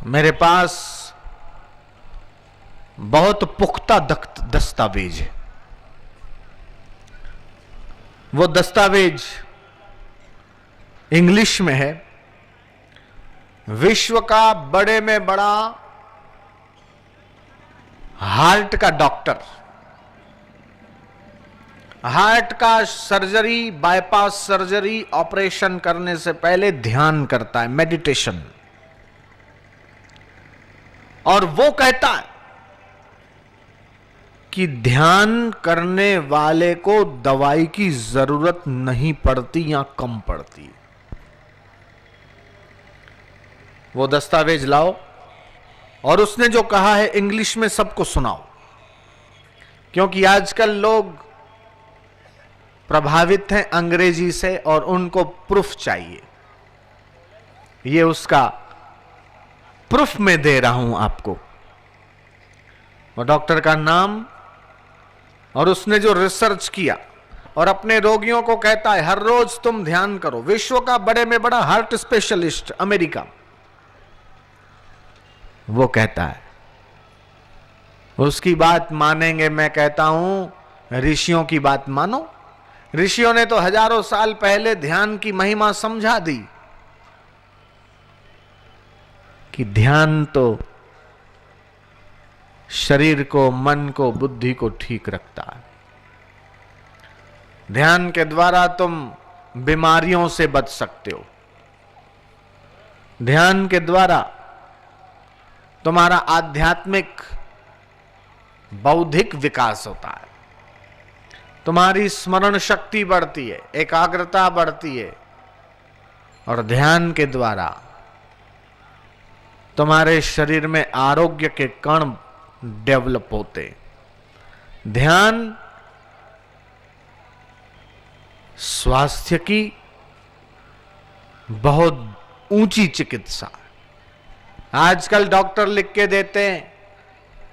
मेरे पास बहुत पुख्ता दस्तावेज है। वो दस्तावेज इंग्लिश में है। विश्व का बड़े में बड़ा हार्ट का डॉक्टर, हार्ट का सर्जरी, बाईपास सर्जरी ऑपरेशन करने से पहले ध्यान करता है, मेडिटेशन। और वो कहता है कि ध्यान करने वाले को दवाई की जरूरत नहीं पड़ती या कम पड़ती। वो दस्तावेज लाओ और उसने जो कहा है इंग्लिश में सबको सुनाओ, क्योंकि आजकल लोग प्रभावित हैं अंग्रेजी से और उनको प्रूफ चाहिए। ये उसका प्रूफ मैं दे रहा हूं आपको। वो डॉक्टर का नाम और उसने जो रिसर्च किया और अपने रोगियों को कहता है हर रोज तुम ध्यान करो। विश्व का बड़े में बड़ा हार्ट स्पेशलिस्ट अमेरिका, वो कहता है। उसकी बात मानेंगे? मैं कहता हूं ऋषियों की बात मानो। ऋषियों ने तो हजारों साल पहले ध्यान की महिमा समझा दी कि ध्यान तो शरीर को, मन को, बुद्धि को ठीक रखता है। ध्यान के द्वारा तुम बीमारियों से बच सकते हो। ध्यान के द्वारा तुम्हारा आध्यात्मिक, बौद्धिक विकास होता है। तुम्हारी स्मरण शक्ति बढ़ती है, एकाग्रता बढ़ती है। और ध्यान के द्वारा तुम्हारे शरीर में आरोग्य के कण डेवलप होते। ध्यान स्वास्थ्य की बहुत ऊंची चिकित्सा। आजकल डॉक्टर लिख के देते हैं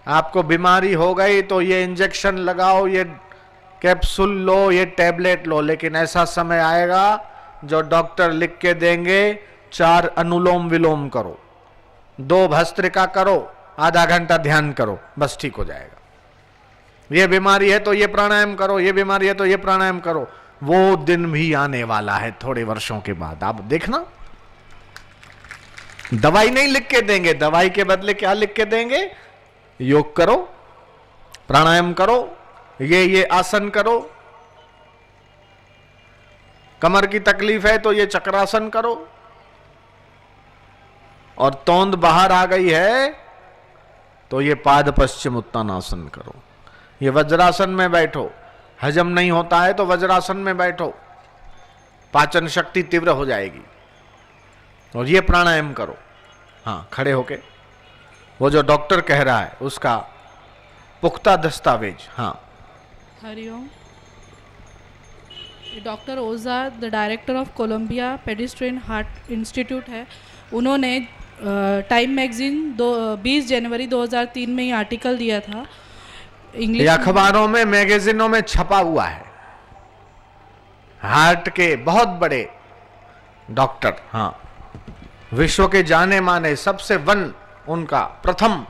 आपको बीमारी हो गई तो ये इंजेक्शन लगाओ, ये कैप्सूल लो, ये टैबलेट लो। लेकिन ऐसा समय आएगा जो डॉक्टर लिख के देंगे 4 अनुलोम विलोम करो, 2 भस्त्रिका करो, आधा घंटा ध्यान करो, बस ठीक हो जाएगा। ये बीमारी है तो ये प्राणायाम करो, ये बीमारी है तो ये प्राणायाम करो। वो दिन भी आने वाला है थोड़े वर्षों के बाद, आप देखना। दवाई नहीं लिख के देंगे, दवाई के बदले क्या लिख के देंगे? योग करो, प्राणायाम करो, ये आसन करो, कमर की तकलीफ है तो ये चक्रासन करो, और तोंद बाहर आ गई है तो ये पाद पश्चिम उत्तानासन करो। ये वज्रासन में बैठो, हजम नहीं होता है तो वज्रासन में बैठो, पाचन शक्ति तीव्र हो जाएगी। और ये प्राणायाम करो। हाँ, खड़े होके वो जो डॉक्टर कह रहा है उसका पुख्ता दस्तावेज। हाँ, हरिओम। Doctor Ojha the director of Columbia pedestrian heart institute है। उन्होंने टाइम मैगजीन 20 जनवरी 2003 में ये आर्टिकल दिया था इंग्लिश। अखबारों में, मैगजीनों में छपा हुआ है। हार्ट के बहुत बड़े डॉक्टर, हाँ, विश्व के जाने माने सबसे उनका प्रथम।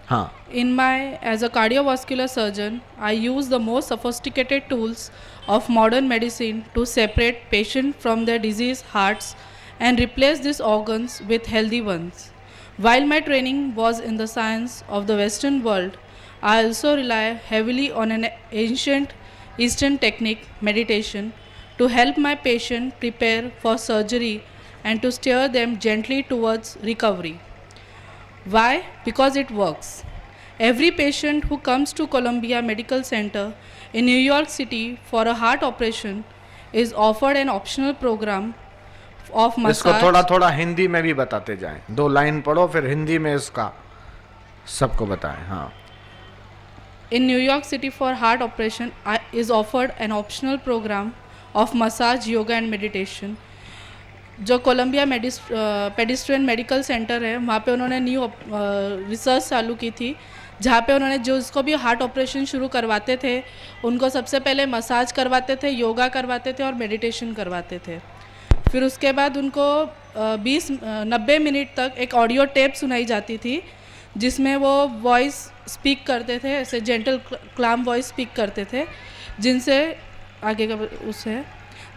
हाँ, In as a cardiovascular surgeon, I use the most sophisticated tools of modern medicine to separate patient from their diseased hearts and replace these organs with healthy ones. While my training was in the science of the Western world, I also rely heavily on an ancient Eastern technique, meditation, to help my patient prepare for surgery and to steer them gently towards recovery. Why? Because it works. Every patient who comes to Columbia Medical Center in New York City for a heart operation is offered an optional program of massage. इसको थोड़ा थोड़ा हिंदी में भी बताते जाएं। 2 line पढ़ो फिर हिंदी में इसका सबको बताएं। हाँ, In New York City for heart operation is offered an optional program of massage, yoga and meditation. जो कोलंबिया पेडिस्ट्रियन मेडिकल सेंटर है वहाँ पे उन्होंने न्यू रिसर्च चालू की थी, जहाँ पे उन्होंने जो उसको भी हार्ट ऑपरेशन शुरू करवाते थे उनको सबसे पहले मसाज करवाते थे, योगा करवाते थे और मेडिटेशन करवाते थे। फिर उसके बाद उनको 90 मिनट तक एक ऑडियो टेप सुनाई जाती थी जिसमें वो वॉइस स्पीक करते थे, ऐसे जेंटल क्लाम वॉइस स्पीक करते थे, जिनसे आगे का उससे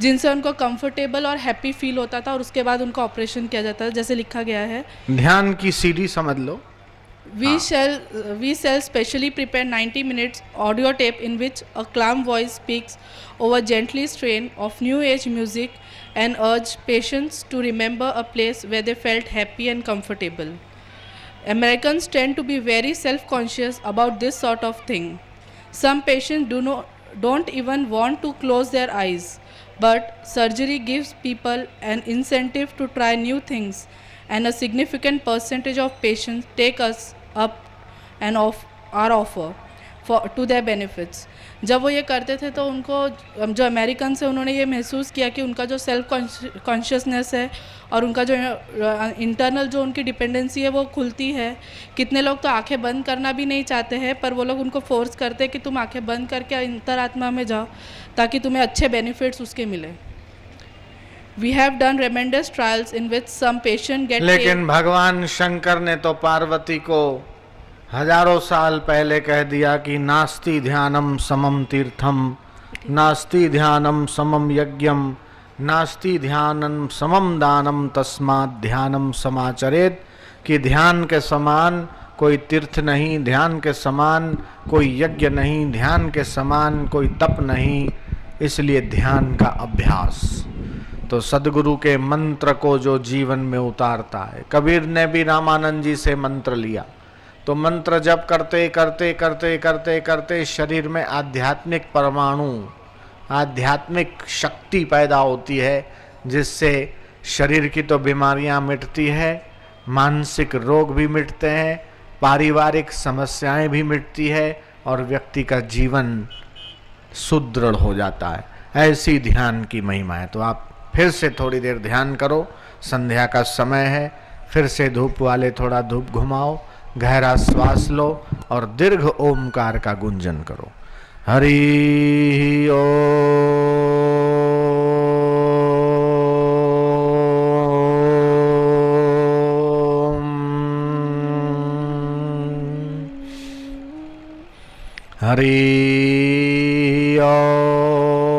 जिनसे उनको कंफर्टेबल और हैप्पी फील होता था, और उसके बाद उनका ऑपरेशन किया जाता था जैसे लिखा गया है। ध्यान की सीढ़ी समझ लो। We sell specially prepared 90 minutes audio tape in which a calm voice speaks over gently strain of new age music and urge patients to remember a place where they felt happy and comfortable. Americans tend to be very self-conscious about this sort of thing. Some patients don't even want to close their eyes, but surgery gives people an incentive to try new things, and a significant percentage of patients take us up and off our offer for to their benefits. जब वो ये करते थे तो उनको जो American से उन्होंने ये महसूस किया कि उनका जो सेल्फ कॉन्शियसनेस है और उनका जो इंटरनल जो उनकी डिपेंडेंसी है वो खुलती है। कितने लोग तो आंखें बंद करना भी नहीं चाहते हैं, पर वो लोग उनको फोर्स करते हैं कि तुम आंखें बंद करके अंतरात्मा में जाओ ताकि तुम्हें अच्छे बेनिफिट्स उसके मिले। We have done tremendous trials in which some patient get लेकिन भगवान शंकर ने तो पार्वती को हजारों साल पहले कह दिया कि नास्ति ध्यानम समम तीर्थम, नास्ति ध्यानम समम यज्ञम, नास्ति ध्यानम समम दानम, तस्मात् ध्यानम समाचरेत, कि ध्यान के समान कोई तीर्थ नहीं, ध्यान के समान कोई यज्ञ नहीं, ध्यान के समान कोई तप नहीं, इसलिए ध्यान का अभ्यास। तो सदगुरु के मंत्र को जो जीवन में उतारता है, कबीर ने भी रामानंद जी से मंत्र लिया, तो मंत्र जप करते करते करते करते करते शरीर में आध्यात्मिक परमाणु, आध्यात्मिक शक्ति पैदा होती है, जिससे शरीर की तो बीमारियां मिटती है, मानसिक रोग भी मिटते हैं, पारिवारिक समस्याएं भी मिटती है और व्यक्ति का जीवन सुदृढ़ हो जाता है। ऐसी ध्यान की महिमा है। तो आप फिर से थोड़ी देर ध्यान करो, संध्या का समय है, फिर से धूप वाले थोड़ा धूप घुमाओ, गहरा श्वास लो और दीर्घ ओमकार का गुंजन करो। हरि ओम। हरि ओम।